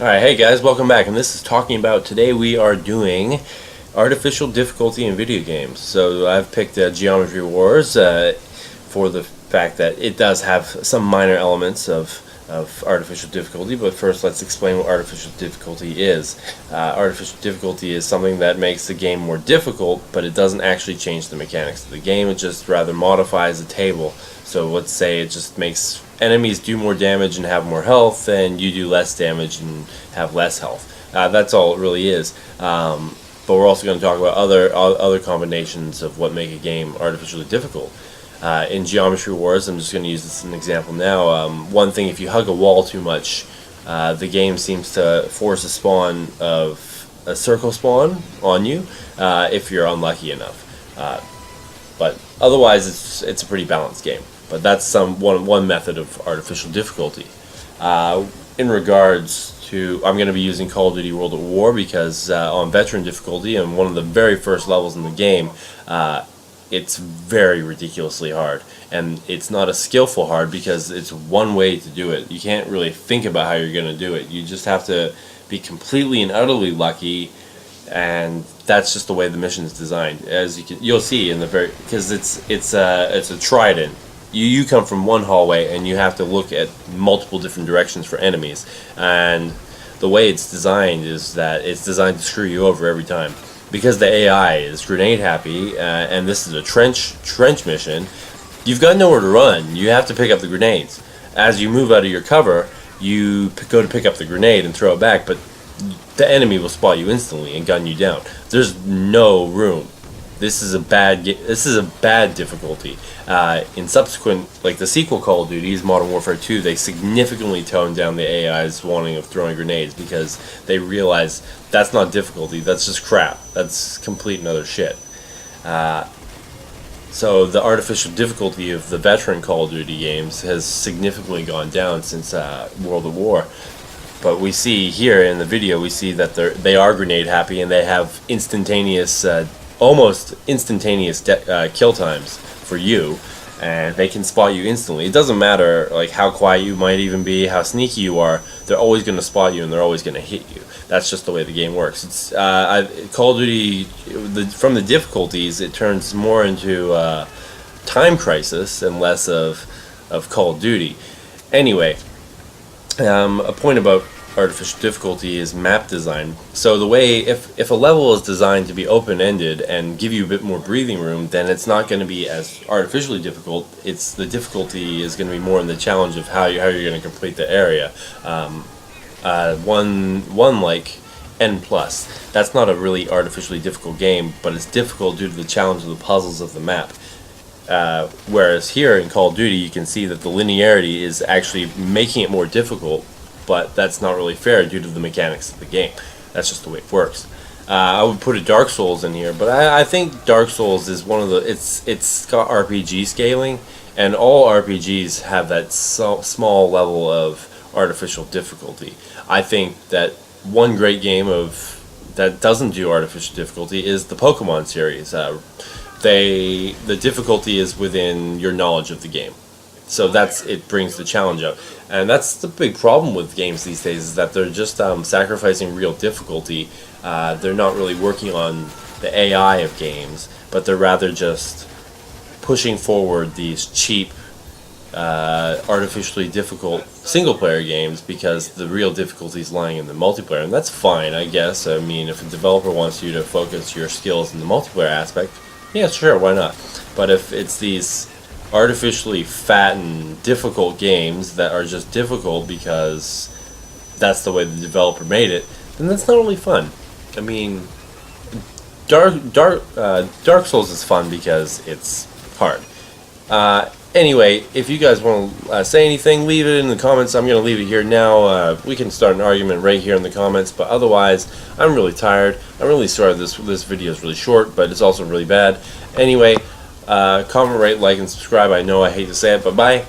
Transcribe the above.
Alright, hey guys, welcome back, and this is talking about today we are doing artificial difficulty in video games. So I've picked Geometry Wars for the fact that it does have some minor elements of artificial difficulty, but first let's explain what artificial difficulty is. Artificial difficulty is something that makes the game more difficult, but it doesn't actually change the mechanics of the game, it just rather modifies the table. So let's say it just makes enemies do more damage and have more health, and you do less damage and have less health. That's all it really is. But we're also going to talk about other combinations of what make a game artificially difficult. In Geometry Wars, I'm just going to use this as an example now. One thing, if you hug a wall too much, the game seems to force a spawn of a circle spawn on you if you're unlucky enough. But otherwise, it's a pretty balanced game. But that's one method of artificial difficulty. In regards to, I'm going to be using Call of Duty World at War because on veteran difficulty, and one of the very first levels in the game, it's very ridiculously hard. And it's not a skillful hard because it's one way to do it. You can't really think about how you're going to do it. You just have to be completely and utterly lucky, and that's just the way the mission is designed. As you'll see in the because it's a trident. You come from one hallway and you have to look at multiple different directions for enemies, and the way it's designed is that it's designed to screw you over every time because the AI is grenade happy, and this is a trench mission. You've got nowhere to run. You have to pick up the grenades. As you move out of your cover, you go to pick up the grenade and throw it back, but the enemy will spot you instantly and gun you down. There's no room. This is a bad difficulty. In subsequent, like the sequel Call of Duty, Modern Warfare 2, they significantly toned down the AI's wanting of throwing grenades because they realize that's not difficulty, that's just crap. That's complete and utter shit. So the artificial difficulty of the veteran Call of Duty games has significantly gone down since World at War. But we see here in the video, we see that they are grenade happy and they have instantaneous, almost instantaneous kill times for you, and they can spot you instantly. It doesn't matter like how quiet you might even be, how sneaky you are, they're always going to spot you and they're always going to hit you. That's just the way the game works. It's Call of Duty, from the difficulties, it turns more into Time Crisis and less of Call of Duty. Anyway, a point about artificial difficulty is map design. So the way, if a level is designed to be open-ended and give you a bit more breathing room, then it's not going to be as artificially difficult. The difficulty is going to be more in the challenge of how you're going to complete the area. One like N+, that's not a really artificially difficult game, but it's difficult due to the challenge of the puzzles of the map. Whereas here in Call of Duty, you can see that the linearity is actually making it more difficult, but that's not really fair due to the mechanics of the game. That's just the way it works. I would put a Dark Souls in here, but I think Dark Souls is one of the, it's got RPG scaling, and all RPGs have that small level of artificial difficulty. I think that one great game that doesn't do artificial difficulty is the Pokemon series. The difficulty is within your knowledge of the game. So it brings the challenge up. And that's the big problem with games these days, is that they're just sacrificing real difficulty. They're not really working on the AI of games, but they're rather just pushing forward these cheap, artificially difficult single-player games because the real difficulty is lying in the multiplayer. And that's fine, I guess. I mean, if a developer wants you to focus your skills in the multiplayer aspect, yeah, sure, why not? But if it's these artificially fat and difficult games that are just difficult because that's the way the developer made it, then that's not really fun. I mean, Dark Souls is fun because it's hard. Anyway, if you guys want to say anything, leave it in the comments. I'm going to leave it here now. We can start an argument right here in the comments, but otherwise, I'm really tired. I'm really sorry this video is really short, but it's also really bad. Anyway, comment, rate, like, and subscribe. I know I hate to say it, but bye.